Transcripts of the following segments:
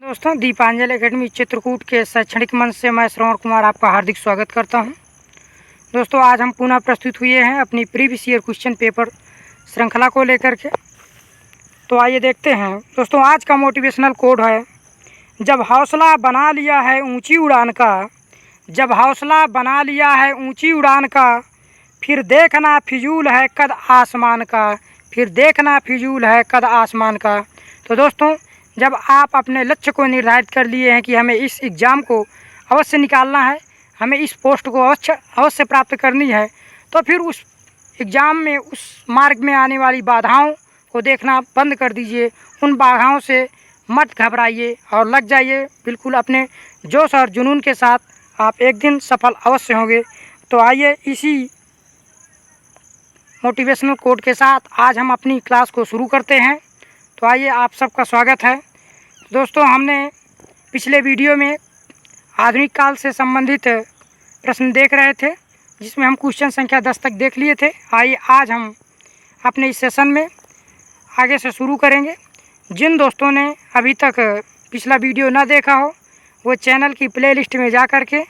दोस्तों, दीपांजलि एकेडमी चित्रकूट के शैक्षणिक मंच से मैं श्रवण कुमार आपका हार्दिक स्वागत करता हूं। दोस्तों, आज हम पुनः प्रस्तुत हुए हैं अपनी प्रीवियस ईयर क्वेश्चन पेपर श्रृंखला को लेकर के। तो आइए देखते हैं। दोस्तों, आज का मोटिवेशनल कोड है, जब हौसला बना लिया है ऊंची उड़ान का, जब हौसला बना लिया है ऊंची उड़ान का, फिर देखना फिजूल है कद आसमान का, फिर देखना फिजूल है कद आसमान का। तो दोस्तों, जब आप अपने लक्ष्य को निर्धारित कर लिए हैं कि हमें इस एग्ज़ाम को अवश्य निकालना है, हमें इस पोस्ट को अवश्य प्राप्त करनी है, तो फिर उस एग्ज़ाम में, उस मार्ग में आने वाली बाधाओं को देखना बंद कर दीजिए। उन बाधाओं से मत घबराइए और लग जाइए बिल्कुल अपने जोश और जुनून के साथ। आप एक दिन सफल अवश्य होंगे। तो आइए इसी मोटिवेशनल कोड के साथ आज हम अपनी क्लास को शुरू करते हैं। तो आइए, आप सबका स्वागत है। दोस्तों, हमने पिछले वीडियो में आधुनिक काल से संबंधित प्रश्न देख रहे थे, जिसमें हम क्वेश्चन संख्या 10 तक देख लिए थे। आइए आज हम अपने इस सेशन में आगे से शुरू करेंगे। जिन दोस्तों ने अभी तक पिछला वीडियो ना देखा हो, वो चैनल की प्लेलिस्ट में जा कर के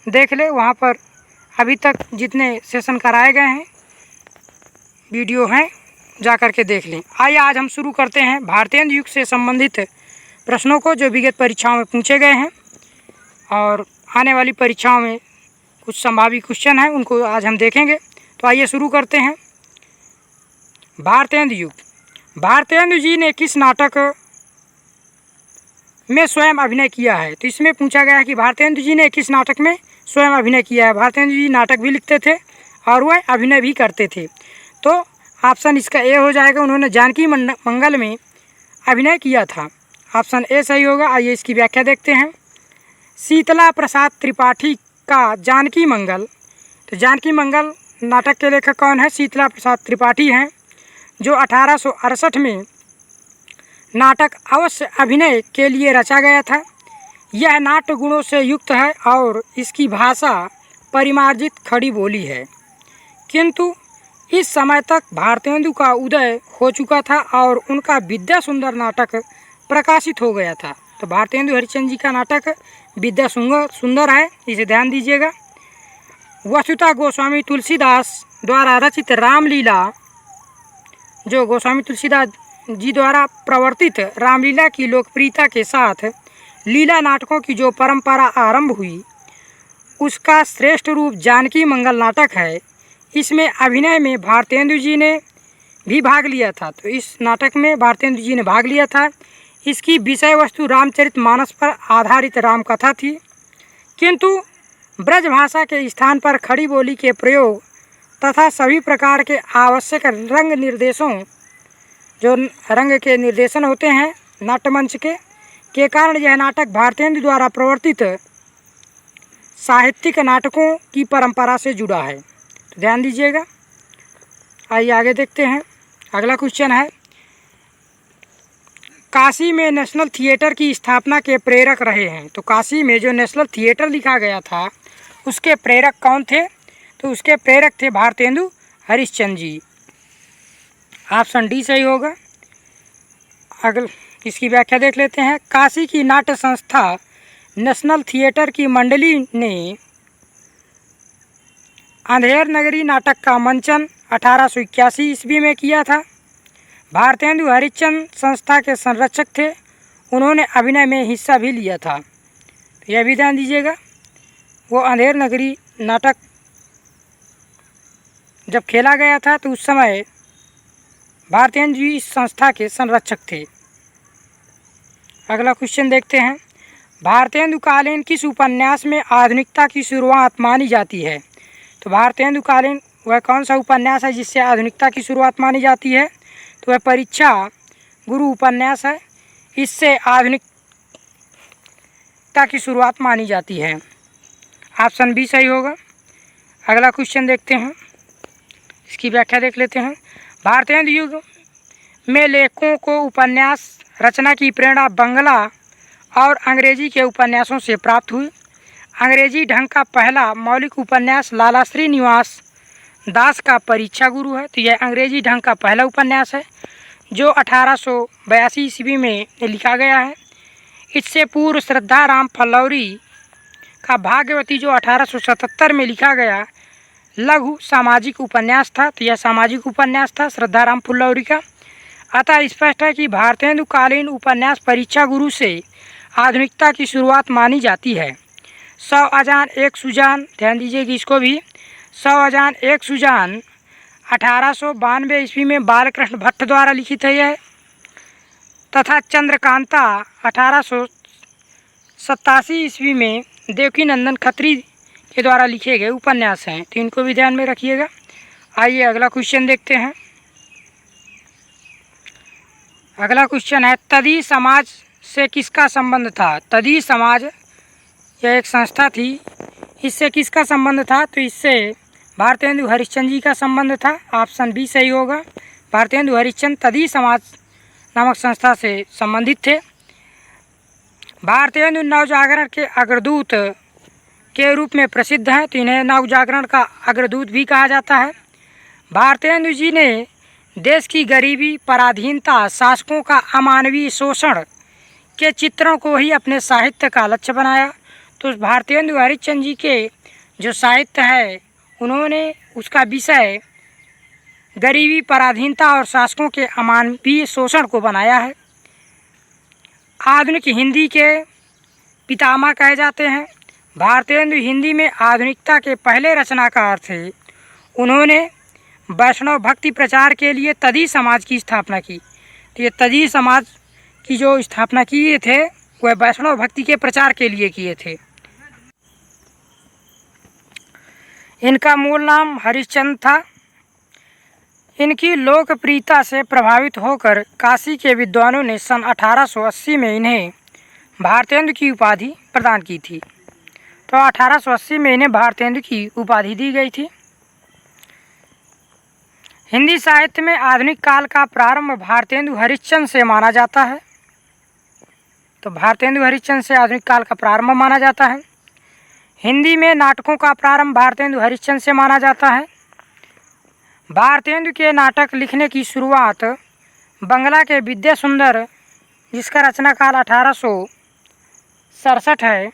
देख ले। वहाँ पर अभी तक जितने सेशन कराए गए हैं, वीडियो हैं, जा कर के देख लें। आइए आज हम शुरू करते हैं भारतीय युग से संबंधित प्रश्नों को, जो विगत परीक्षाओं में पूछे गए हैं और आने वाली परीक्षाओं में कुछ संभावित क्वेश्चन हैं, उनको आज हम देखेंगे। तो आइए शुरू करते हैं। भारतेंदु युग। भारतेंदु जी ने किस नाटक में स्वयं अभिनय किया है? तो इसमें पूछा गया है कि भारतेंदु जी ने किस नाटक में स्वयं अभिनय किया है। भारतेंदु जी नाटक भी लिखते थे और वह अभिनय भी करते थे। तो ऑप्शन इसका ए हो जाएगा, उन्होंने जानकी मंगल में अभिनय किया था। ऑप्शन ए सही होगा। आइए इसकी व्याख्या देखते हैं। शीतला प्रसाद त्रिपाठी का जानकी मंगल। तो जानकी मंगल नाटक के लेखक कौन है? शीतला प्रसाद त्रिपाठी हैं, जो 1868 में नाटक अवश्य अभिनय के लिए रचा गया था। यह नाट्य गुणों से युक्त है और इसकी भाषा परिमार्जित खड़ी बोली है, किंतु इस समय तक भारतेंदु का उदय हो चुका था और उनका विद्या सुंदर नाटक प्रकाशित हो गया था। तो भारतेंदु हरिश्चंद्र जी का नाटक विद्या सुंदर है, इसे ध्यान दीजिएगा। वसुता गोस्वामी तुलसीदास द्वारा रचित रामलीला, जो गोस्वामी तुलसीदास जी द्वारा प्रवर्तित रामलीला की लोकप्रियता के साथ लीला नाटकों की जो परंपरा आरंभ हुई, उसका श्रेष्ठ रूप जानकी मंगल नाटक है। इसमें अभिनय में भारतेंदु जी ने भी भाग लिया था। तो इस नाटक में भारतेंदु जी ने भाग लिया था। इसकी विषय वस्तु रामचरितमानस पर आधारित रामकथा थी, किंतु ब्रज भाषा के स्थान पर खड़ी बोली के प्रयोग तथा सभी प्रकार के आवश्यक रंग निर्देशों, जो रंग के निर्देशन होते हैं नाट्यमंच के कारण यह नाटक भारतेंदु द्वारा प्रवर्तित साहित्यिक नाटकों की परंपरा से जुड़ा है। तो ध्यान दीजिएगा। आइए आगे देखते हैं। अगला क्वेश्चन है, काशी में नेशनल थिएटर की स्थापना के प्रेरक रहे हैं। तो काशी में जो नेशनल थिएटर लिखा गया था, उसके प्रेरक कौन थे? तो उसके प्रेरक थे भारतेंदु हरिश्चंद्र जी। ऑप्शन डी सही होगा। अगल इसकी व्याख्या देख लेते हैं। काशी की नाट्य संस्था नेशनल थिएटर की मंडली ने अंधेर नगरी नाटक का मंचन 1881 ईस्वी में किया था। भारतेंदु हरिश्चंद्र संस्था के संरक्षक थे, उन्होंने अभिनय में हिस्सा भी लिया था। तो यह भी ध्यान दीजिएगा। वो अंधेर नगरी नाटक जब खेला गया था, तो उस समय भारतेंदु जी इस संस्था के संरक्षक थे। अगला क्वेश्चन देखते हैं। भारतेंदु कालीन किस उपन्यास में आधुनिकता की शुरुआत मानी जाती है? तो भारतेंदु कालीन वह कौन सा उपन्यास है जिससे आधुनिकता की शुरुआत मानी जाती है? तो वह परीक्षा गुरु उपन्यास है, इससे आधुनिकता की शुरुआत मानी जाती है। ऑप्शन बी सही होगा। अगला क्वेश्चन देखते हैं, इसकी व्याख्या देख लेते हैं। भारतेंदु युग में लेखकों को उपन्यास रचना की प्रेरणा बंगला और अंग्रेजी के उपन्यासों से प्राप्त हुई। अंग्रेजी ढंग का पहला मौलिक उपन्यास लाला श्रीनिवास दास का परीक्षा गुरु है। तो यह अंग्रेजी ढंग का पहला उपन्यास है, जो 1882 ईस्वी में लिखा गया है। इससे पूर्व श्रद्धाराम फुल्लौरी का भाग्यवती जो 1877 में लिखा गया लघु सामाजिक उपन्यास था। तो यह सामाजिक उपन्यास था श्रद्धाराम फुल्लौरी का। अतः स्पष्ट है कि भारतेंदुकालीन उपन्यास परीक्षा गुरु से आधुनिकता की शुरुआत मानी जाती है। 100 अजान एक सुजान, ध्यान दीजिए कि इसको भी 100 अजान एक सुजान 1892 ईस्वी में बालकृष्ण भट्ट द्वारा लिखित है यह, तथा चंद्रकांता 1887 ईस्वी में देवकीनंदन खत्री के द्वारा लिखे गए उपन्यास हैं। तो इनको भी ध्यान में रखिएगा। आइए अगला क्वेश्चन देखते हैं। अगला क्वेश्चन है, तदी समाज से किसका संबंध था? तदी समाज यह एक संस्था थी, इससे किसका संबंध था? तो इससे भारतेंदु हरिश्चंद्र जी का संबंध था। ऑप्शन बी सही होगा। भारतेंदु हरिश्चंद्र तदी समाज नामक संस्था से संबंधित थे। भारतेंदु नवजागरण के अग्रदूत के रूप में प्रसिद्ध हैं, तो इन्हें नवजागरण का अग्रदूत भी कहा जाता है। भारतेंदु जी ने देश की गरीबी, पराधीनता, शासकों का अमानवीय शोषण के चित्रों को ही अपने साहित्य का लक्ष्य बनाया। तो भारतेंदु हरिश्चंद्र जी के जो साहित्य है उन्होंने उसका विषय गरीबी, पराधीनता और शासकों के अमानवीय शोषण को बनाया है। आधुनिक हिंदी के पितामह कहे जाते हैं। भारतेंदु हिंदी में आधुनिकता के पहले रचनाकार थे। उन्होंने वैष्णव भक्ति प्रचार के लिए तदी समाज की स्थापना की। तो ये तदी समाज की जो स्थापना किए थे वह वैष्णव भक्ति के प्रचार के लिए किए थे। इनका मूल नाम हरिश्चंद्र था। इनकी लोकप्रियता से प्रभावित होकर काशी के विद्वानों ने सन 1880 में इन्हें भारतेंदु की उपाधि प्रदान की थी। तो 1880 में इन्हें भारतेंदु की उपाधि दी गई थी। हिंदी साहित्य में आधुनिक काल का प्रारंभ भारतेंदु हरिश्चंद्र से माना जाता है। तो भारतेंदु हरिश्चंद्र से आधुनिक काल का प्रारंभ माना जाता है। हिंदी में नाटकों का प्रारंभ भारतेंदु हरिश्चंद्र से माना जाता है। भारतेंदु के नाटक लिखने की शुरुआत बंगला के विद्यासुंदर, जिसका रचना काल 1867 है,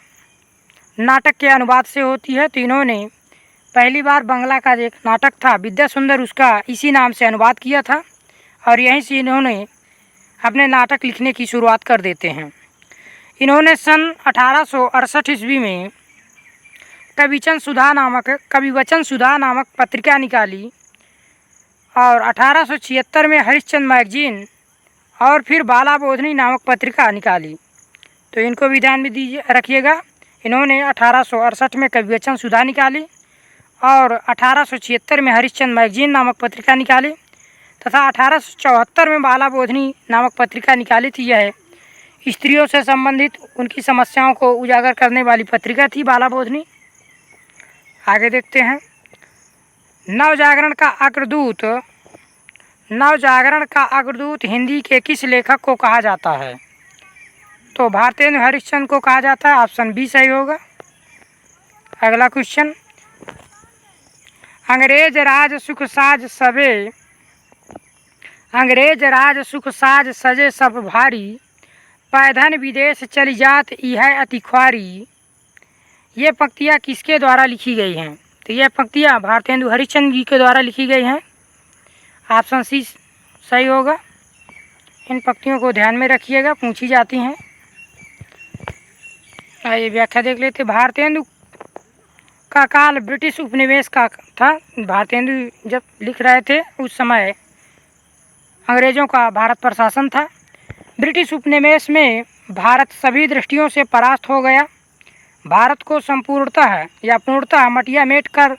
नाटक के अनुवाद से होती है। तो इन्होंने पहली बार बंगला का एक नाटक था विद्यासुंदर, उसका इसी नाम से अनुवाद किया था और यहीं से इन्होंने अपने नाटक लिखने की शुरुआत कर देते हैं। इन्होंने सन 1868 ईस्वी में कविवचन सुधा नामक पत्रिका निकाली और 1876 में हरिश्चंद्र मैगजीन और फिर बाला बोधनी नामक पत्रिका निकाली। तो इनको भी ध्यान में दीजिए रखिएगा। इन्होंने 1868 में कविवचन सुधा निकाली और 1876 में हरिश्चंद्र मैगजीन नामक पत्रिका निकाली तथा 1874 में बाला बोधनी नामक पत्रिका निकाली थी। यह स्त्रियों से संबंधित उनकी समस्याओं को उजागर करने वाली पत्रिका थी बाला बोधनी। आगे देखते हैं। नवजागरण का अग्रदूत हिंदी के किस लेखक को कहा जाता है? तो भारतेंदु हरिश्चंद्र को कहा जाता है। ऑप्शन बी सही होगा। अगला क्वेश्चन, अंग्रेज राज सुख साज सजे सब भारी, पैधन विदेश चली जात इह अति ख्वारी। ये पंक्तियाँ किसके द्वारा लिखी गई हैं? तो यह पंक्तियाँ भारतेंदु हरिश्चंद्र जी के द्वारा लिखी गई हैं। ऑप्शन सी सही होगा। इन पंक्तियों को ध्यान में रखिएगा, पूछी जाती हैं। आइए व्याख्या देख लेते। भारतेंदु का काल ब्रिटिश उपनिवेश का था। भारतेंदु जब लिख रहे थे उस समय अंग्रेज़ों का भारत पर शासन था। ब्रिटिश उपनिवेश में भारत सभी दृष्टियों से परास्त हो गया। भारत को संपूर्णतः या पूर्णतः मटिया मेट कर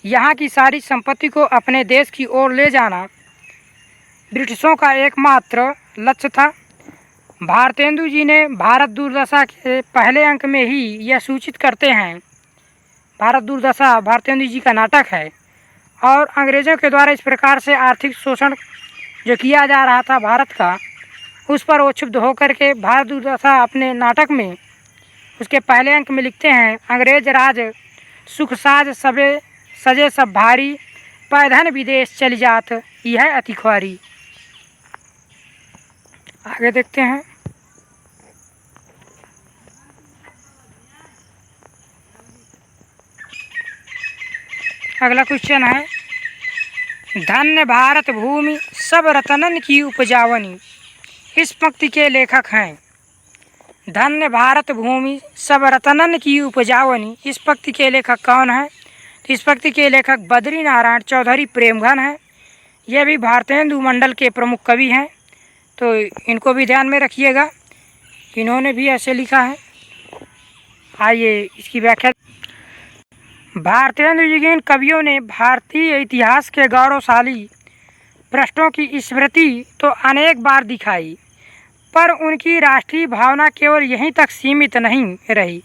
यहाँ की सारी संपत्ति को अपने देश की ओर ले जाना ब्रिटिशों का एकमात्र लक्ष्य था। भारतेंदु जी ने भारत दुर्दशा के पहले अंक में ही यह सूचित करते हैं। भारत दुर्दशा भारतेंदु जी का नाटक है और अंग्रेज़ों के द्वारा इस प्रकार से आर्थिक शोषण जो किया जा रहा था भारत का, उस पर वो क्षुब्ध होकर के भारत दुर्दशा अपने नाटक में उसके पहले अंक में लिखते हैं, अंग्रेज राज सुख साज सजे सब भारी, पैधन विदेश चली जात यह अति ख्वारी। आगे देखते हैं। अगला क्वेश्चन है, धन्य भारत भूमि सब रतनन की उपजावनी, इस पंक्ति के लेखक हैं। धन्य भारत भूमि सब रतनन की उपजावनी, इस पंक्ति के लेखक कौन है? तो इस पंक्ति के लेखक बद्री नारायण चौधरी प्रेमघन हैं। यह भी भारतेंदु मंडल के प्रमुख कवि हैं, तो इनको भी ध्यान में रखिएगा, इन्होंने भी ऐसे लिखा है। आइए इसकी व्याख्या। भारतेंदु जी के इन कवियों ने भारतीय इतिहास के गौरवशाली पृष्ठों की स्मृति तो अनेक बार दिखाई, पर उनकी राष्ट्रीय भावना केवल यहीं तक सीमित नहीं रही।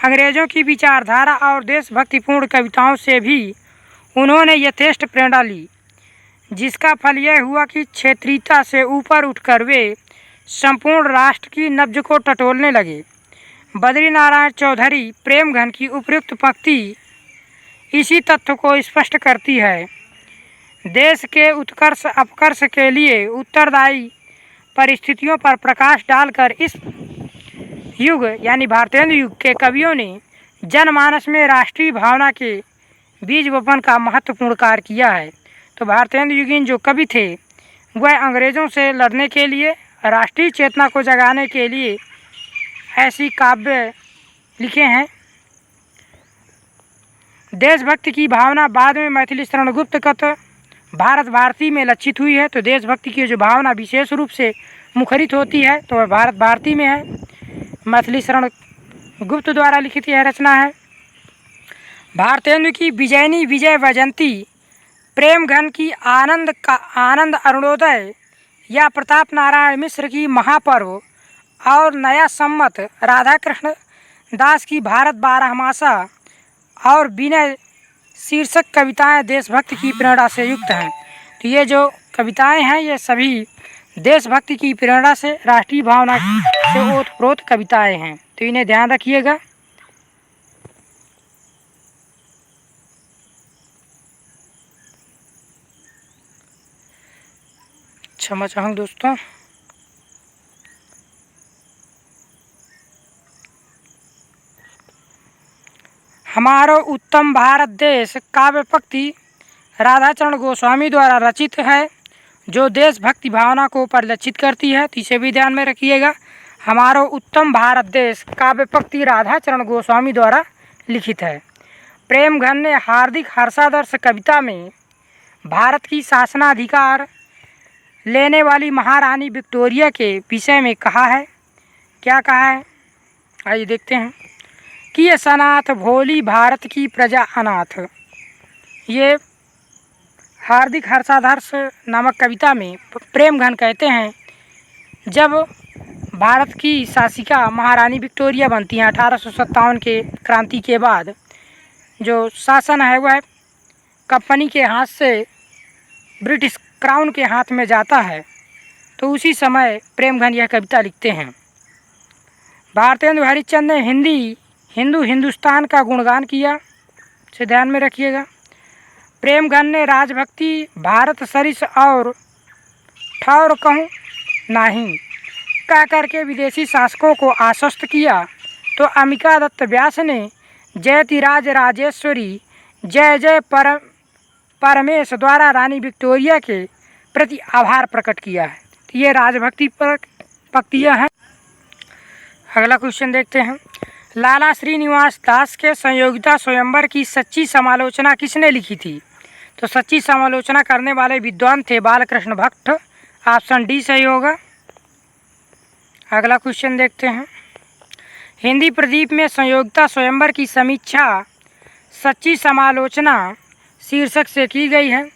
अंग्रेज़ों की विचारधारा और देशभक्तिपूर्ण कविताओं से भी उन्होंने यथेष्ट प्रेरणा ली, जिसका फल यह हुआ कि क्षेत्रीयता से ऊपर उठकर वे संपूर्ण राष्ट्र की नब्ज को टटोलने लगे। बद्री नारायण चौधरी प्रेमघन की उपयुक्त पंक्ति इसी तथ्य को स्पष्ट करती है। देश के उत्कर्ष अपकर्ष के लिए उत्तरदायी परिस्थितियों पर प्रकाश डालकर इस युग यानी भारतेंदु युग के कवियों ने जनमानस में राष्ट्रीय भावना के बीज वपन का महत्वपूर्ण कार्य किया है। तो भारतेंदु युगीन जो कवि थे वह अंग्रेज़ों से लड़ने के लिए, राष्ट्रीय चेतना को जगाने के लिए ऐसी काव्य लिखे हैं। देशभक्ति की भावना बाद में मैथिली शरण गुप्तकत भारत भारती में लक्षित हुई है। तो देशभक्ति की जो भावना विशेष रूप से मुखरित होती है तो वह भारत भारती में है, मैथिली शरण गुप्त द्वारा लिखित यह रचना है। भारतेंदु की विजयनी विजय वैजयंती, प्रेमघन की आनंद अरुणोदय या प्रताप नारायण मिश्र की महापर्व और नया सम्मत राधा कृष्ण दास की भारत बारहमासा और विनय शीर्षक कविताएं देशभक्ति की प्रेरणा से युक्त हैं। तो ये जो कविताएं हैं ये सभी देशभक्ति की प्रेरणा से, राष्ट्रीय भावना से ओतप्रोत कविताएं हैं, तो इन्हें ध्यान रखिएगा। क्षमा चाहूँगा दोस्तों। हमारो उत्तम भारत देश काव्य पंक्ति राधाचरण गोस्वामी द्वारा रचित है, जो देशभक्ति भावना को परिलक्षित करती है, तो इसे भी ध्यान में रखिएगा। हमारो उत्तम भारत देश काव्य पंक्ति राधाचरण गोस्वामी द्वारा लिखित है। प्रेमघन ने हार्दिक हर्षादर्श कविता में भारत की शासनाधिकार लेने वाली महारानी विक्टोरिया के विषय में कहा है। क्या कहा है आइए देखते हैं कि ये सनाथ भोली भारत की प्रजा अनाथ। ये हार्दिक हर्षादर्श नामक कविता में प्रेमघन कहते हैं जब भारत की शासिका महारानी विक्टोरिया बनती हैं 1857 के क्रांति के बाद, जो शासन है वह कंपनी के हाथ से ब्रिटिश क्राउन के हाथ में जाता है, तो उसी समय प्रेमघन यह कविता लिखते हैं। भारतेंदु हरिश्चंद्र ने हिंदुस्तान का गुणगान किया, इसे ध्यान में रखिएगा। प्रेमघन ने राजभक्ति भारत सरिस और ठौर कहूँ नहीं कह करके विदेशी शासकों को आश्वस्त किया, तो अम्बिका दत्त व्यास ने जयतिराज राजेश्वरी जय जय परमेश द्वारा रानी विक्टोरिया के प्रति आभार प्रकट किया है। तो ये राजभक्ति पर पंक्तियाँ हैं। अगला क्वेश्चन देखते हैं। लाला श्रीनिवास दास के संयोगिता स्वयंवर की सच्ची समालोचना किसने लिखी थी? तो सच्ची समालोचना करने वाले विद्वान थे बालकृष्ण भट्ट, ऑप्शन डी सही होगा। अगला क्वेश्चन देखते हैं। हिंदी प्रदीप में संयोगिता स्वयंवर की समीक्षा सच्ची समालोचना शीर्षक से की गई है।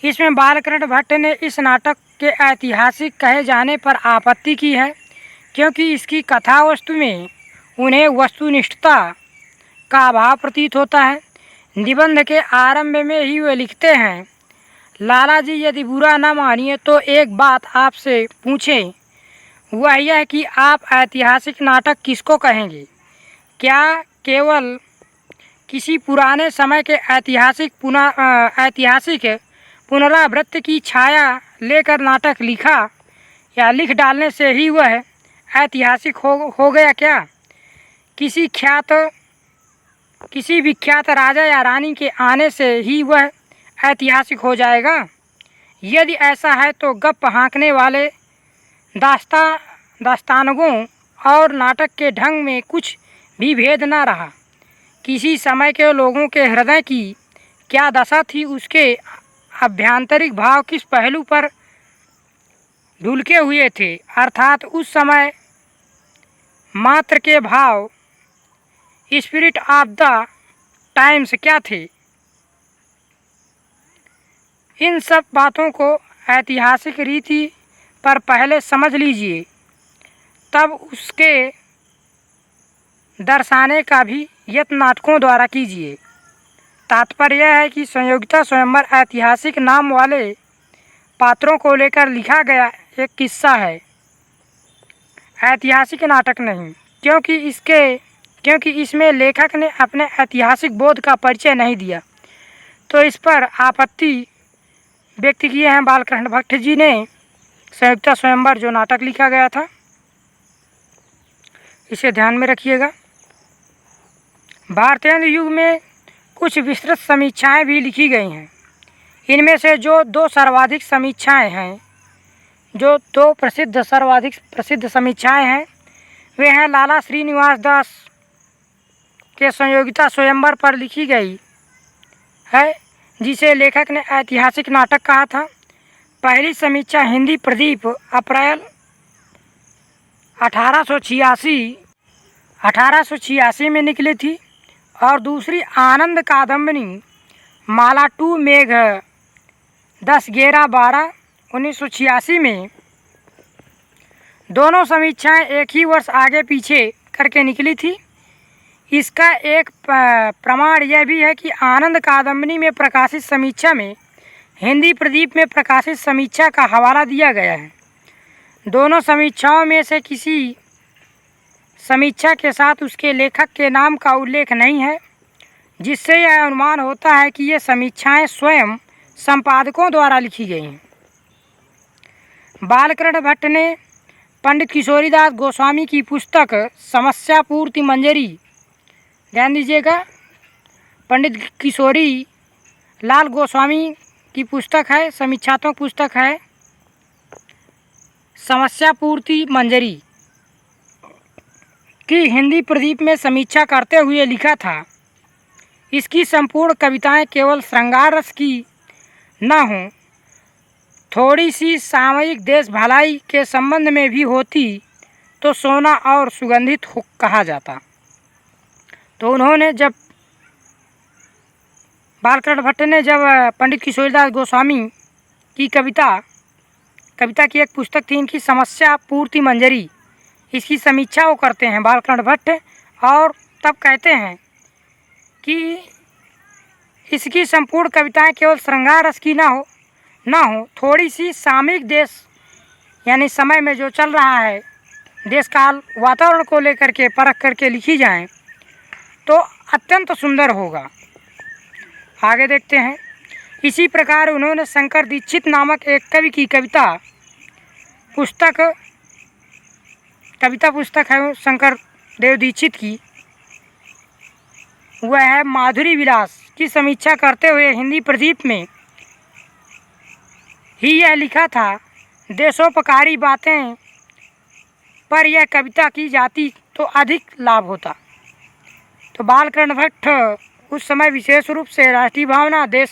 इसमें बालकृष्ण भट्ट ने इस नाटक के ऐतिहासिक कहे जाने पर आपत्ति की है, क्योंकि इसकी कथा वस्तु में उन्हें वस्तुनिष्ठता का अभाव प्रतीत होता है। निबंध के आरंभ में ही वे लिखते हैं, लाला जी यदि बुरा न मानिए तो एक बात आपसे पूछें, वह यह कि आप ऐतिहासिक नाटक किसको कहेंगे? क्या केवल किसी पुराने समय के ऐतिहासिक पुनरावृत्ति की छाया लेकर नाटक लिखा या लिख डालने से ही वह ऐतिहासिक हो गया क्या? किसी ख्यात किसी विख्यात राजा या रानी के आने से ही वह ऐतिहासिक हो जाएगा? यदि ऐसा है तो गप हाँकने वाले दास्तानगों और नाटक के ढंग में कुछ भी भेद न रहा। किसी समय के लोगों के हृदय की क्या दशा थी, उसके आभ्यंतरिक भाव किस पहलू पर ढुलके हुए थे, अर्थात उस समय मात्र के भाव, स्पिरिट ऑफ द टाइम्स क्या थे। इन सब बातों को ऐतिहासिक रीति पर पहले समझ लीजिए, तब उसके दर्शाने का भी यत्न नाटकों द्वारा कीजिए। तात्पर्य यह है कि संयोगिता स्वयंवर ऐतिहासिक नाम वाले पात्रों को लेकर लिखा गया एक किस्सा है, ऐतिहासिक नाटक नहीं, क्योंकि इसमें लेखक ने अपने ऐतिहासिक बोध का परिचय नहीं दिया। तो इस पर आपत्ति व्यक्त किए हैं बालकृष्ण भट्ट जी ने। संयोगिता स्वयंवर जो नाटक लिखा गया था, इसे ध्यान में रखिएगा। भारतेंदु युग में कुछ विस्तृत समीक्षाएं भी लिखी गई हैं। इनमें से जो दो सर्वाधिक प्रसिद्ध समीक्षाएं हैं वे हैं लाला श्रीनिवास दास के संयोगिता स्वयंवर पर लिखी गई है, जिसे लेखक ने ऐतिहासिक नाटक कहा था। पहली समीक्षा हिंदी प्रदीप अप्रैल 1886 में निकली थी और दूसरी आनंद कादम्बिनी माला 2 मेघ 10/11/12 1986 में। दोनों समीक्षाएं एक ही वर्ष आगे पीछे करके निकली थी। इसका एक प्रमाण यह भी है कि आनंद कादम्बिनी में प्रकाशित समीक्षा में हिंदी प्रदीप में प्रकाशित समीक्षा का हवाला दिया गया है। दोनों समीक्षाओं में से किसी समीक्षा के साथ उसके लेखक के नाम का उल्लेख नहीं है, जिससे यह अनुमान होता है कि ये समीक्षाएं स्वयं संपादकों द्वारा लिखी गई हैं। बालकृष्ण भट्ट ने पंडित किशोरीदास गोस्वामी की पुस्तक समस्या पूर्ति मंजरी, ध्यान दीजिएगा, पंडित किशोरी लाल गोस्वामी की पुस्तक है, समीक्षात्मक पुस्तक है समस्या पूर्ति मंजरी की हिंदी प्रदीप में समीक्षा करते हुए लिखा था। इसकी संपूर्ण कविताएं केवल श्रृंगार रस की न हों, थोड़ी सी सामयिक देश भलाई के संबंध में भी होती तो सोना और सुगंधित कहा जाता। तो उन्होंने जब बालकृष्ण भट्ट ने जब पंडित किशोरीदास गोस्वामी की कविता की एक पुस्तक थी इनकी समस्या पूर्ति मंजरी, इसकी समीक्षा वो करते हैं बालकृष्ण भट्ट, और तब कहते हैं कि इसकी संपूर्ण कविताएं केवल श्रृंगार रस की ना हो, थोड़ी सी सामयिक देश यानी समय में जो चल रहा है, देश काल वातावरण को लेकर के परख करके लिखी जाएं तो अत्यंत सुंदर होगा। आगे देखते हैं। इसी प्रकार उन्होंने शंकर दीक्षित नामक एक कवि की कविता पुस्तक है शंकर देव दीक्षित की, वह है माधुरी विलास की समीक्षा करते हुए हिंदी प्रदीप में ही यह लिखा था, देशोपकारी बातें पर यह कविता की जाती तो अधिक लाभ होता। तो बालकृष्ण भट्ट उस समय विशेष रूप से राष्ट्रीय भावना, देश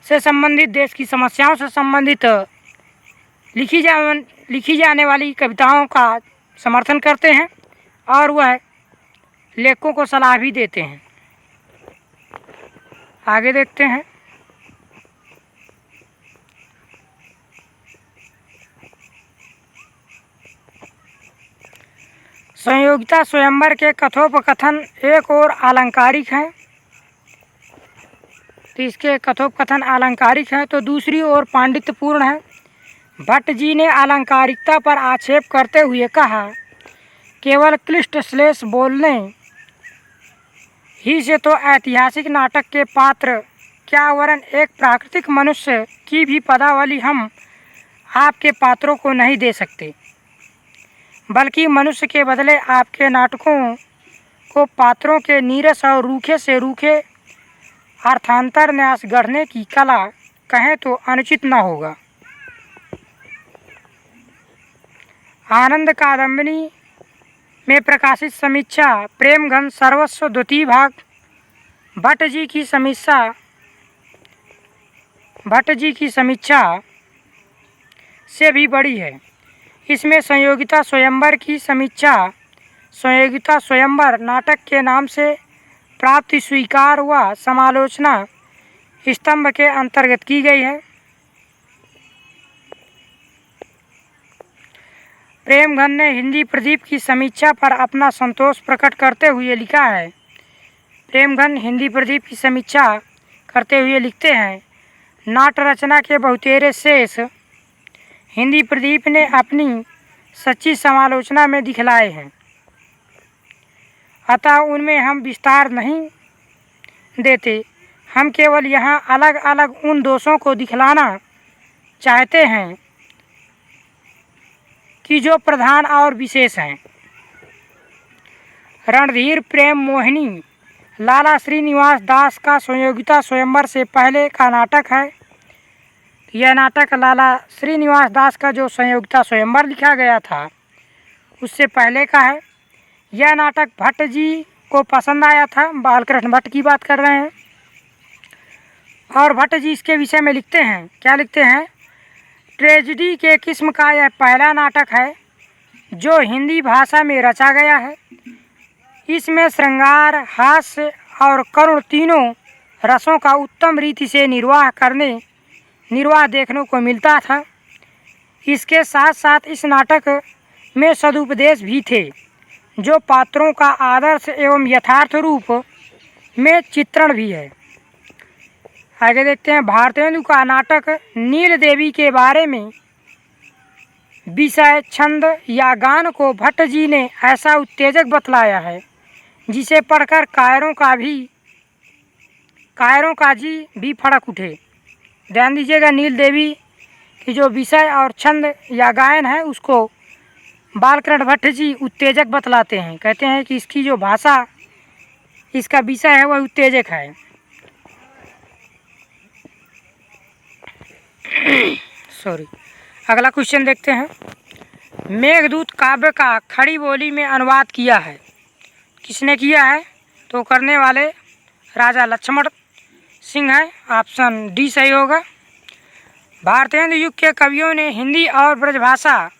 से संबंधित, देश की समस्याओं से संबंधित लिखी जाने वाली कविताओं का समर्थन करते हैं और वह लेखकों को सलाह भी देते हैं। आगे देखते हैं। संयोगिता स्वयंवर के कथोपकथन एक और अलंकारिक हैं, तो इसके कथोपकथन अलंकारिक हैं तो दूसरी ओर पांडित्यपूर्ण है। भट्ट जी ने अलंकारिकता पर आक्षेप करते हुए कहा, केवल क्लिष्ट श्लेष बोलने ही से तो ऐतिहासिक नाटक के पात्र क्या वरन एक प्राकृतिक मनुष्य की भी पदावली हम आपके पात्रों को नहीं दे सकते, बल्कि मनुष्य के बदले आपके नाटकों को पात्रों के नीरस और रूखे से रूखे अर्थांतर न्यास गढ़ने की कला कहें तो अनुचित न होगा। आनंद कादम्बिनी में प्रकाशित समीक्षा प्रेमघन सर्वस्व द्वितीय भाग भट्ट जी की समीक्षा से भी बड़ी है। इसमें संयोगिता स्वयंवर की समीक्षा संयोगिता स्वयंवर नाटक के नाम से प्राप्ति स्वीकार व समालोचना स्तंभ के अंतर्गत की गई है। प्रेमघन ने हिंदी प्रदीप की समीक्षा पर अपना संतोष प्रकट करते हुए लिखा है। प्रेमघन हिंदी प्रदीप की समीक्षा करते हुए लिखते हैं, नाट रचना के बहुतेरे शेष हिंदी प्रदीप ने अपनी सच्ची समालोचना में दिखलाए हैं, अतः उनमें हम विस्तार नहीं देते। हम केवल यहाँ अलग अलग उन दोषों को दिखलाना चाहते हैं कि जो प्रधान और विशेष हैं। रणधीर प्रेम मोहिनी लाला श्रीनिवास दास का संयोगिता स्वयंवर से पहले का नाटक है। यह नाटक लाला श्रीनिवास दास का जो संयोगिता स्वयंवर लिखा गया था उससे पहले का है। यह नाटक भट्ट जी को पसंद आया था। बालकृष्ण भट्ट की बात कर रहे हैं। और भट्ट जी इसके विषय में लिखते हैं, क्या लिखते हैं, ट्रेजेडी के किस्म का यह पहला नाटक है जो हिंदी भाषा में रचा गया है। इसमें श्रृंगार, हास्य और करुण तीनों रसों का उत्तम रीति से निर्वाह देखने को मिलता था। इसके साथ साथ इस नाटक में सदुपदेश भी थे जो पात्रों का आदर्श एवं यथार्थ रूप में चित्रण भी है। आगे देखते हैं, भारतेंदु का नाटक नील देवी के बारे में विषय, छंद या गान को भट्ट जी ने ऐसा उत्तेजक बतलाया है जिसे पढ़कर कायरों का जी भी फड़क उठे। ध्यान दीजिएगा, नील देवी की जो विषय और छंद या गायन है उसको बालकृष्ण भट्ट जी उत्तेजक बतलाते हैं। कहते हैं कि इसकी जो भाषा, इसका विषय है वह उत्तेजक है। अगला क्वेश्चन देखते हैं। मेघदूत काव्य का खड़ी बोली में अनुवाद किया है, किसने किया है? तो करने वाले राजा लक्ष्मण सिंह है। ऑप्शन डी सही होगा। भारतेंदु युग के कवियों ने हिंदी और ब्रजभाषा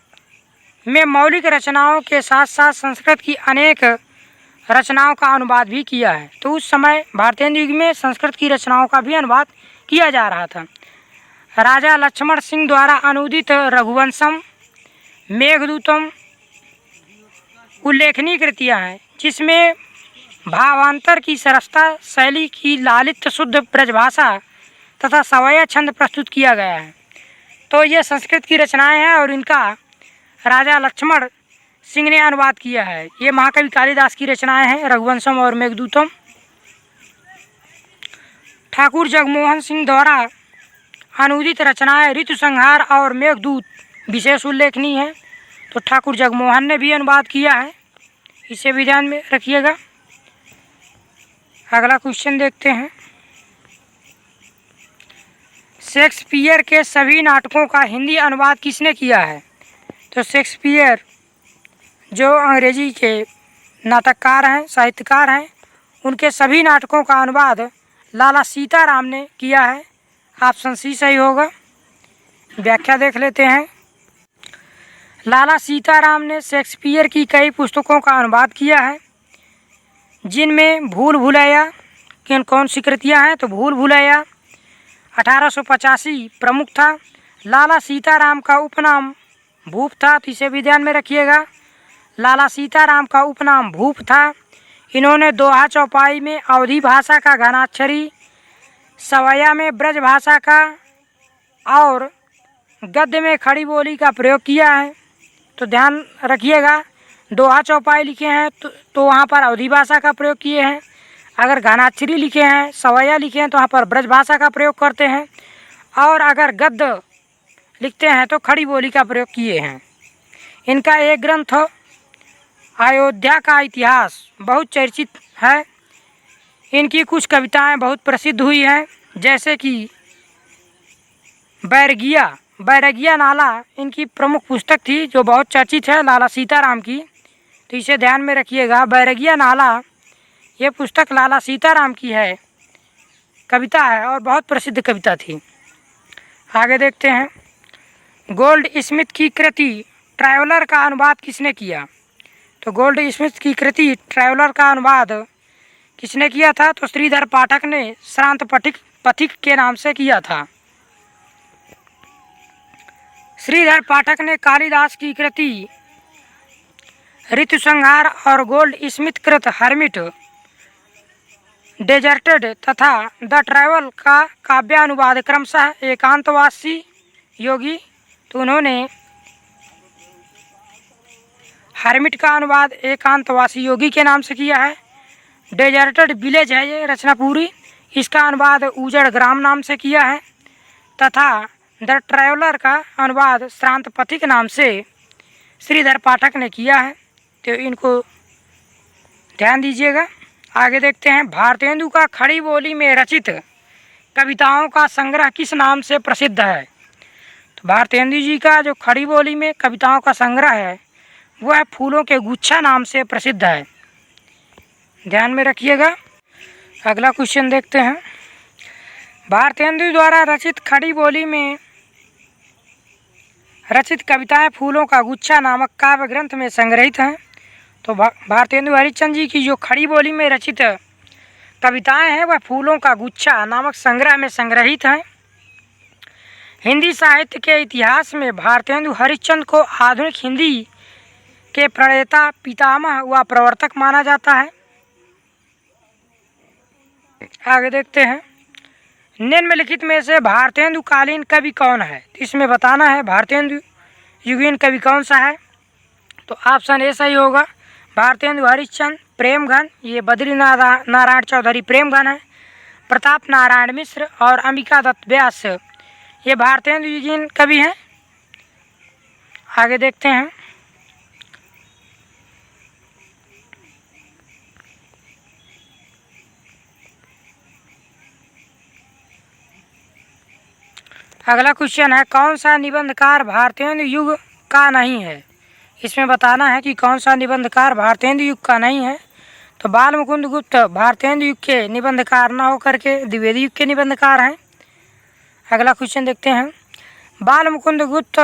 में मौलिक रचनाओं के साथ साथ संस्कृत की अनेक रचनाओं का अनुवाद भी किया है। तो उस समय भारतेंदु युग में संस्कृत की रचनाओं का भी अनुवाद किया जा रहा था। राजा लक्ष्मण सिंह द्वारा अनुदित रघुवंशम, मेघदूतम उल्लेखनीय कृतियाँ हैं जिसमें भावांतर की सरसता शैली की लालित्य शुद्ध ब्रजभाषा तथा सवैया छंद प्रस्तुत किया गया है। तो ये संस्कृत की रचनाएं हैं और इनका राजा लक्ष्मण सिंह ने अनुवाद किया है। ये महाकवि कालिदास की रचनाएं हैं, रघुवंशम और मेघदूतम। ठाकुर जगमोहन सिंह द्वारा अनुदित रचनाएं ऋतुसंहार और मेघदूत विशेष उल्लेखनीय है। तो ठाकुर जगमोहन ने भी अनुवाद किया है, इसे भी ध्यान में रखिएगा। अगला क्वेश्चन देखते हैं। शेक्सपियर के सभी नाटकों का हिंदी अनुवाद किसने किया है? तो शेक्सपियर जो अंग्रेजी के नाटककार हैं, साहित्यकार हैं, उनके सभी नाटकों का अनुवाद लाला सीताराम ने किया है। ऑप्शन सी सही होगा। व्याख्या देख लेते हैं। लाला सीताराम ने शेक्सपियर की कई पुस्तकों का अनुवाद किया है जिनमें भूल भुलैया, कौन सी कृतियाँ हैं? तो भूल भुलैया 1885 प्रमुख था। लाला सीताराम का उपनाम भूप था, तो इसे भी ध्यान में रखिएगा। लाला सीताराम का उपनाम भूप था। इन्होंने दोहा चौपाई में अवधी भाषा का घनाक्षरी, सवैया में ब्रज भाषा का और गद्य में खड़ी बोली का प्रयोग किया है। तो ध्यान रखिएगा, दोहा चौपाई लिखे हैं तो वहाँ पर अवधी भाषा का प्रयोग किए हैं। अगर घनाक्षरी लिखे हैं, सवैया लिखे हैं तो वहाँ पर ब्रज भाषा का प्रयोग करते हैं। और अगर गद्य लिखते हैं तो खड़ी बोली का प्रयोग किए हैं। इनका एक ग्रंथ अयोध्या का इतिहास बहुत चर्चित है। इनकी कुछ कविताएं बहुत प्रसिद्ध हुई हैं, जैसे कि बैरगिया नाला इनकी प्रमुख पुस्तक थी जो बहुत चर्चित है, लाला सीताराम की। तो इसे ध्यान में रखिएगा, बैरगिया नाला ये पुस्तक लाला सीताराम की है, कविता है और बहुत प्रसिद्ध कविता थी। आगे देखते हैं, गोल्ड स्मिथ की कृति ट्रैवलर का अनुवाद किसने किया? तो गोल्ड स्मिथ की कृति ट्रैवलर का अनुवाद किसने किया था? तो श्रीधर पाठक ने श्रांत पथिक के नाम से किया था। श्रीधर पाठक ने कालिदास की कृति ऋतुसंहार और गोल्ड स्मिथ कृत हर्मिट डेजर्टेड तथा द ट्रैवल का काव्यानुवाद क्रमशः एकांतवासी योगी, तो उन्होंने हर्मिट का अनुवाद एकांतवासी योगी के नाम से किया है। डेजर्टेड विलेज है ये रचना पूरी, इसका अनुवाद उजड़ ग्राम नाम से किया है तथा द ट्रैवलर का अनुवाद श्रांत पथिक नाम से श्रीधर पाठक ने किया है। तो इनको ध्यान दीजिएगा। आगे देखते हैं, भारतेंदु का खड़ी बोली में रचित कविताओं का संग्रह किस नाम से प्रसिद्ध है? तो भारतेंदु जी का जो खड़ी बोली में कविताओं का संग्रह है वह फूलों के गुच्छा नाम से प्रसिद्ध है, ध्यान में रखिएगा। अगला क्वेश्चन देखते हैं, भारतेंदु द्वारा रचित खड़ी बोली में रचित कविताएं फूलों का गुच्छा नामक काव्य ग्रंथ में संग्रहित हैं। तो भारतेंदु हरिश्चंद्र जी की जो खड़ी बोली में रचित कविताएं हैं वह फूलों का गुच्छा नामक संग्रह में संग्रहित हैं। हिंदी साहित्य के इतिहास में भारतेंदु हरिश्चंद्र को आधुनिक हिंदी के प्रणेता, पितामह व प्रवर्तक माना जाता है। आगे देखते हैं, निम्नलिखित में से भारतेंदु कालीन कवि कौन है? इसमें बताना है भारतेंदु युगीन कवि कौन सा है। तो ऑप्शन ए सही होगा, भारतेंदु हरिश्चंद्र प्रेमघन, ये बद्री नारायण चौधरी प्रेमघन है। प्रताप नारायण मिश्र और अंबिका दत्त व्यास ये भारतेंदु युगीन कवि हैं। आगे देखते हैं, अगला क्वेश्चन है, कौन सा निबंधकार भारतेंदु युग का नहीं है? इसमें बताना है कि कौन सा निबंधकार भारतेंदु युग का नहीं है। तो बाल मुकुंद गुप्त भारतेंदु युग के निबंधकार न होकर के द्विवेदी युग के निबंधकार हैं। अगला क्वेश्चन देखते हैं, बाल मुकुंद गुप्त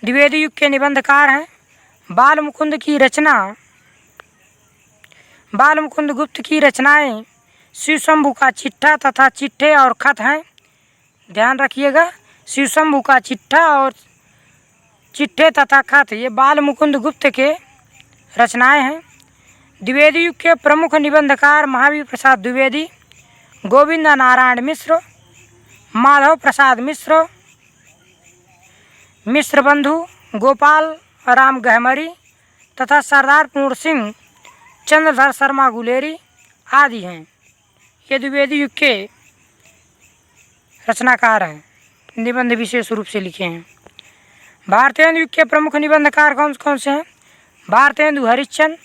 द्विवेदी युग के निबंधकार हैं। बाल मुकुंद गुप्त की रचनाएं शिवशंभु का चिट्ठा तथा चिट्ठे और खत हैं, ध्यान रखिएगा। शिवशंभु का चिट्ठा और चिट्ठे तथा खत ये बाल मुकुंद गुप्त के रचनाएं हैं। द्विवेदी युग के प्रमुख निबंधकार महावीर प्रसाद द्विवेदी, गोविंद नारायण मिश्र, माधव प्रसाद मिश्र, मिश्र बंधु, गोपाल राम गहमरी तथा सरदार पूर्ण सिंह चंद्रधर शर्मा गुलेरी आदि हैं। ये द्विवेदी युग के रचनाकार हैं, निबंध विशेष रूप से लिखे हैं। भारतेंदु युग के प्रमुख निबंधकार कौन कौन से हैं? भारतेंदु हरिश्चंद्र,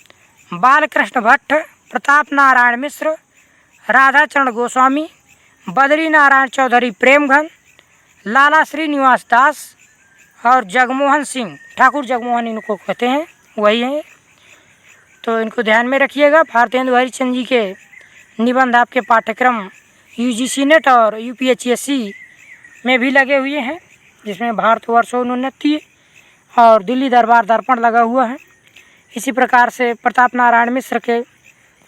बालकृष्ण भट्ट, प्रताप नारायण मिश्र, राधाचरण गोस्वामी, बद्री नारायण चौधरी प्रेमघन, लाला श्रीनिवास दास और जगमोहन सिंह ठाकुर, जगमोहन इनको कहते हैं, वही हैं। तो इनको ध्यान में रखिएगा। भारतेंदु हरिश्चंद्र जी के निबंध आपके पाठ्यक्रम यूजीसी नेट और यूपीएचएससी में भी लगे हुए हैं, जिसमें भारतवर्षोन्नति और दिल्ली दरबार दर्पण लगा हुआ है। इसी प्रकार से प्रताप नारायण मिश्र के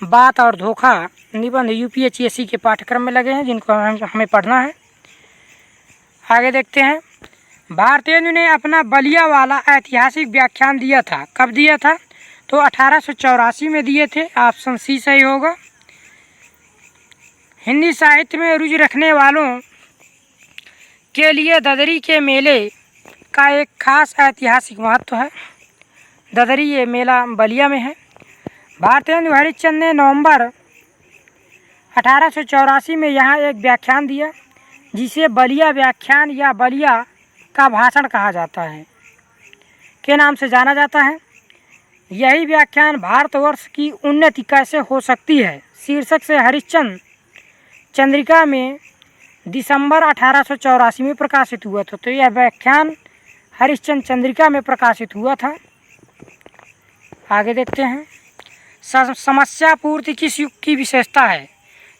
बात और धोखा निबंध यूपीएचएससी के पाठ्यक्रम में लगे हैं, जिनको हमें पढ़ना है। आगे देखते हैं, भारतेंदु ने अपना बलिया वाला ऐतिहासिक व्याख्यान दिया था, कब दिया था? तो 1884 में दिए थे, ऑप्शन सी सही होगा। हिंदी साहित्य में रुचि रखने वालों के लिए ददरी के मेले का एक खास ऐतिहासिक महत्व है। ददरी ये मेला बलिया में है। भारतेंदु हरिश्चंद्र ने नवंबर 1884 में यहाँ एक व्याख्यान दिया, जिसे बलिया व्याख्यान या बलिया का भाषण कहा जाता है, के नाम से जाना जाता है। यही व्याख्यान भारतवर्ष की उन्नति कैसे हो सकती है शीर्षक से हरिश्चंद्र चंद्रिका में दिसंबर 1884 में प्रकाशित हुआ था। तो यह व्याख्यान हरिश्चंद्र चंद्रिका में प्रकाशित हुआ था। आगे देखते हैं, समस्या पूर्ति किस युग की विशेषता है?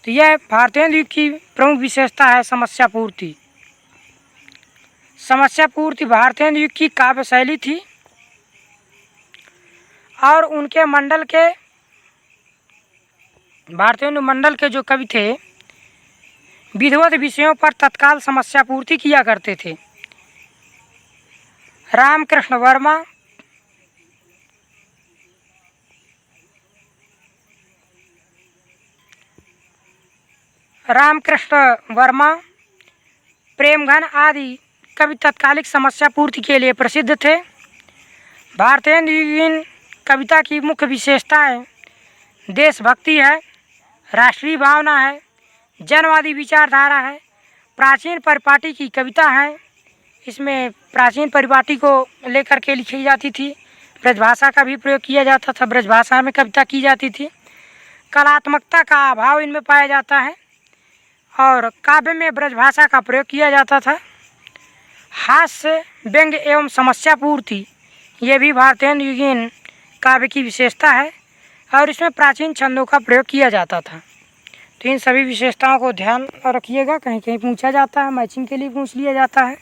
तो यह भारतेंदु युग की प्रमुख विशेषता है समस्या पूर्ति। समस्या पूर्ति भारतेंदु युग की काव्य शैली थी और उनके मंडल के भारतेंदु मंडल के जो कवि थे विधिवत विषयों पर तत्काल समस्या पूर्ति किया करते थे। रामकृष्ण वर्मा प्रेमघन आदि कवि तत्कालिक समस्या पूर्ति के लिए प्रसिद्ध थे। भारतेंदु युगीन कविता की मुख्य विशेषताएं देशभक्ति है, राष्ट्रीय भावना है, जनवादी विचारधारा है, प्राचीन परिपाटी की कविता है। इसमें प्राचीन परिपाटी को लेकर के लिखी जाती थी। ब्रजभाषा का भी प्रयोग किया जाता था, ब्रजभाषा में कविता की जाती थी। कलात्मकता का अभाव इनमें पाया जाता है और काव्य में ब्रजभाषा का प्रयोग किया जाता था। हास्य, व्यंग्य एवं समस्या पूर्ति ये भी भारतेंदु युगीन काव्य की विशेषता है और इसमें प्राचीन छंदों का प्रयोग किया जाता था। तो इन सभी विशेषताओं को ध्यान रखिएगा, कहीं कहीं पूछा जाता है, मैचिंग के लिए पूछ लिया जाता है।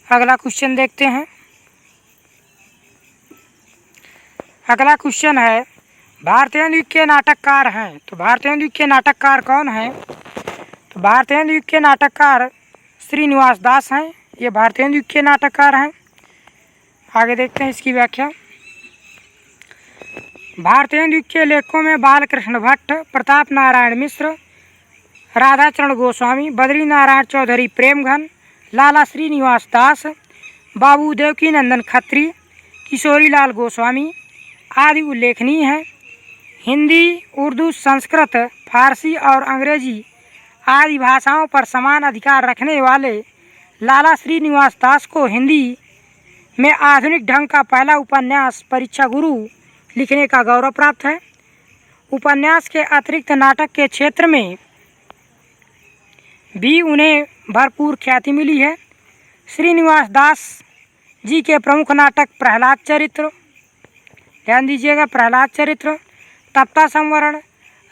अगला क्वेश्चन देखते हैं। अगला क्वेश्चन है भारतेंदु युग के नाटककार हैं। तो भारतेंदु युग के नाटककार कौन हैं? तो भारतेंदु युग के नाटककार श्रीनिवास दास हैं। ये भारतेंदु युग के नाटककार हैं। आगे देखते हैं इसकी व्याख्या। भारतेंदु युग के लेखकों में बालकृष्ण भट्ट, प्रताप नारायण मिश्र, राधाचरण गोस्वामी, बद्री नारायण चौधरी प्रेमघन, लाला श्रीनिवास दास, बाबू देवकी नंदन खत्री, किशोरी लाल गोस्वामी आदि उल्लेखनीय हैं। हिंदी, उर्दू, संस्कृत, फारसी और अंग्रेजी आदि भाषाओं पर समान अधिकार रखने वाले लाला श्रीनिवास दास को हिंदी में आधुनिक ढंग का पहला उपन्यास परीक्षा गुरु लिखने का गौरव प्राप्त है। उपन्यास के अतिरिक्त नाटक के क्षेत्र में भी उन्हें भरपूर ख्याति मिली है। श्रीनिवास दास जी के प्रमुख नाटक प्रहलाद चरित्र, ध्यान दीजिएगा, प्रहलाद चरित्र, तप्ता संवरण,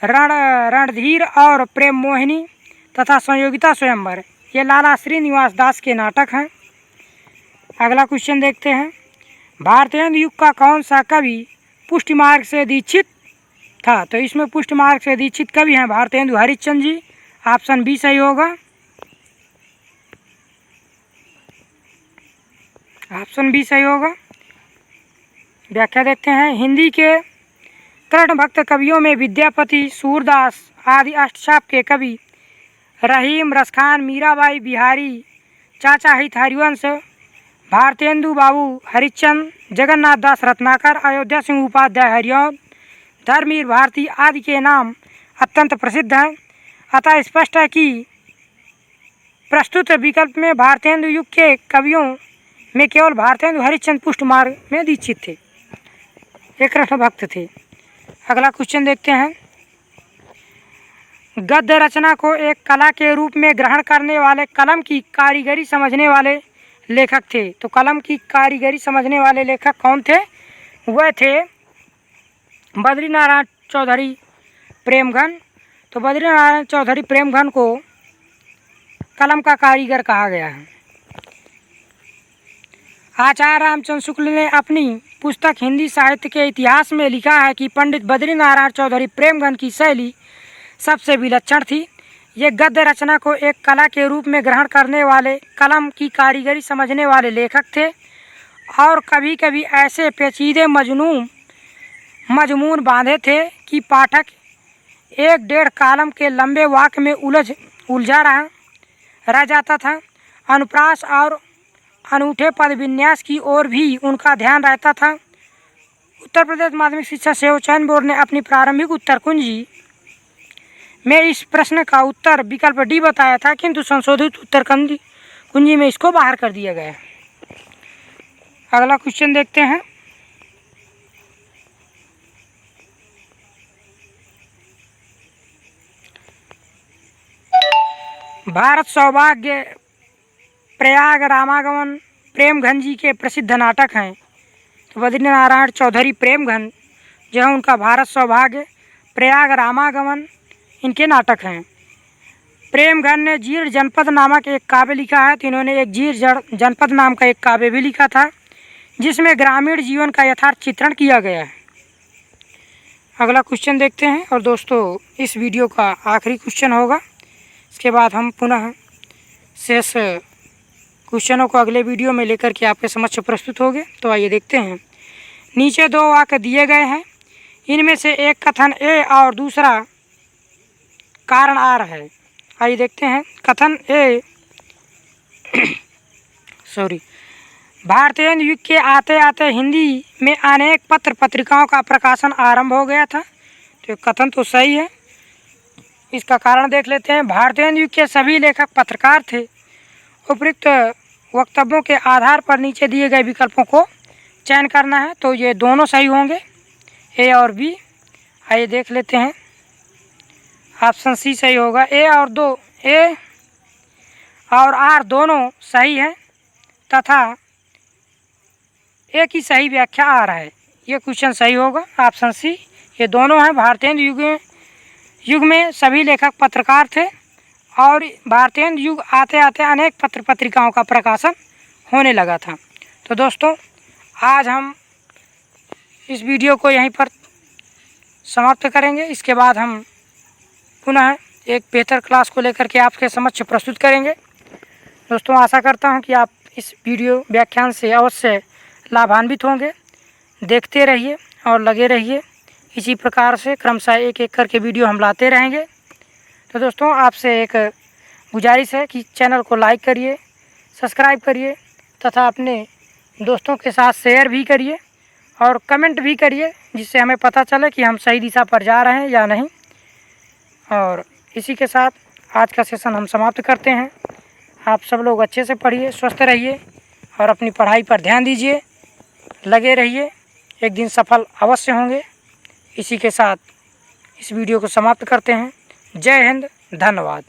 रणधीर और प्रेम मोहिनी तथा संयोगिता स्वयंवर ये लाला श्रीनिवास दास के नाटक हैं। अगला क्वेश्चन देखते हैं। भारतेंदु युग का कौन सा कवि पुष्टि मार्ग से दीक्षित था? तो इसमें पुष्टि मार्ग से दीक्षित कवि हैं भारतेंदु हरिश्चंद्र जी। ऑप्शन बी सही होगा। ऑप्शन बी सही होगा। व्याख्या देखते हैं। हिंदी के कृष्ण भक्त कवियों में विद्यापति, सूरदास आदि अष्टछाप के कवि रहीम, रसखान, मीराबाई, बिहारी, चाचा हित हरिवंश, भारतेंदु बाबू हरिश्चंद्र, जगन्नाथ दास रत्नाकर, अयोध्या सिंह उपाध्याय हरिऔध, धर्मवीर भारती आदि के नाम अत्यंत प्रसिद्ध हैं। अतः स्पष्ट है कि प्रस्तुत विकल्प में भारतेंदु युग के कवियों में केवल भारतेंदु हरिश्चंद्र पुष्ट मार्ग में दीक्षित थे, एक कृष्ण भक्त थे। अगला क्वेश्चन देखते हैं। गद्य रचना को एक कला के रूप में ग्रहण करने वाले, कलम की कारीगरी समझने वाले लेखक थे। तो कलम की कारीगरी समझने वाले लेखक कौन थे? वह थे बद्री नारायण चौधरी प्रेमघन। तो बद्री नारायण चौधरी प्रेमघन को कलम का कारीगर कहा गया है। आचार्य रामचंद्र शुक्ल ने अपनी पुस्तक हिंदी साहित्य के इतिहास में लिखा है कि पंडित बद्री नारायण चौधरी प्रेमघन की शैली सबसे विलक्षण थी। ये गद्य रचना को एक कला के रूप में ग्रहण करने वाले, कलम की कारीगरी समझने वाले लेखक थे और कभी कभी ऐसे पेचीदे मजमून बांधे थे कि पाठक एक डेढ़ कॉलम के लंबे वाक्य में उलझा रह जाता था। अनुप्रास और अनूठे पद विन्यास की ओर भी उनका ध्यान रहता था। उत्तर प्रदेश माध्यमिक शिक्षा सेवा चयन बोर्ड ने अपनी प्रारंभिक उत्तर कुंजी में इस प्रश्न का उत्तर विकल्प डी बताया था, किंतु संशोधित उत्तर कुंजी में इसको बाहर कर दिया गया। अगला क्वेश्चन देखते हैं। भारत सौभाग्य, प्रयाग रामागमन प्रेमघन जी के प्रसिद्ध नाटक हैं। तो बद्रीनारायण चौधरी प्रेमघन जो है उनका भारत सौभाग्य, प्रयाग रामागमन इनके नाटक हैं। प्रेमघन ने जीर्ण जनपद नामक एक काव्य लिखा है। तो इन्होंने एक जीर्ण जनपद नाम का एक काव्य भी लिखा था जिसमें ग्रामीण जीवन का यथार्थ चित्रण किया गया है। अगला क्वेश्चन देखते हैं और दोस्तों इस वीडियो का आखिरी क्वेश्चन होगा। इसके बाद हम पुनः शेष क्वेश्चनों को अगले वीडियो में लेकर के आपके समक्ष प्रस्तुत होंगे। तो आइए देखते हैं। नीचे 2 वाक्य दिए गए हैं, इनमें से एक कथन ए और दूसरा कारण आर है। आइए देखते हैं। कथन ए भारतीय युग के आते आते हिंदी में अनेक पत्र पत्रिकाओं का प्रकाशन आरंभ हो गया था। तो कथन तो सही है। इसका कारण देख लेते हैं। भारतीय युग के सभी लेखक पत्रकार थे। उपयुक्त वक्तव्यों के आधार पर नीचे दिए गए विकल्पों को चयन करना है। तो ये दोनों सही होंगे, ए और बी। आइए देख लेते हैं। ऑप्शन सी सही होगा। ए और आर दोनों सही हैं तथा एक ही सही व्याख्या आ रहा है। ये क्वेश्चन सही होगा, ऑप्शन सी। ये दोनों हैं। भारतीय युग में सभी लेखक पत्रकार थे और भारतीय युग आते आते अनेक पत्र पत्रिकाओं का प्रकाशन होने लगा था। तो दोस्तों आज हम इस वीडियो को यहीं पर समाप्त करेंगे। इसके बाद हम पुनः एक बेहतर क्लास को लेकर के आपके समक्ष प्रस्तुत करेंगे। दोस्तों आशा करता हूं कि आप इस वीडियो व्याख्यान से अवश्य लाभान्वित होंगे। देखते रहिए और लगे रहिए। इसी प्रकार से क्रमशः एक एक करके वीडियो हम लाते रहेंगे। तो दोस्तों आपसे एक गुजारिश है कि चैनल को लाइक करिए, सब्सक्राइब करिए तथा अपने दोस्तों के साथ शेयर भी करिए और कमेंट भी करिए, जिससे हमें पता चले कि हम सही दिशा पर जा रहे हैं या नहीं। और इसी के साथ आज का सेशन हम समाप्त करते हैं। आप सब लोग अच्छे से पढ़िए, स्वस्थ रहिए और अपनी पढ़ाई पर ध्यान दीजिए, लगे रहिए। एक दिन सफल अवश्य होंगे। इसी के साथ इस वीडियो को समाप्त करते हैं। जय हिंद, धन्यवाद।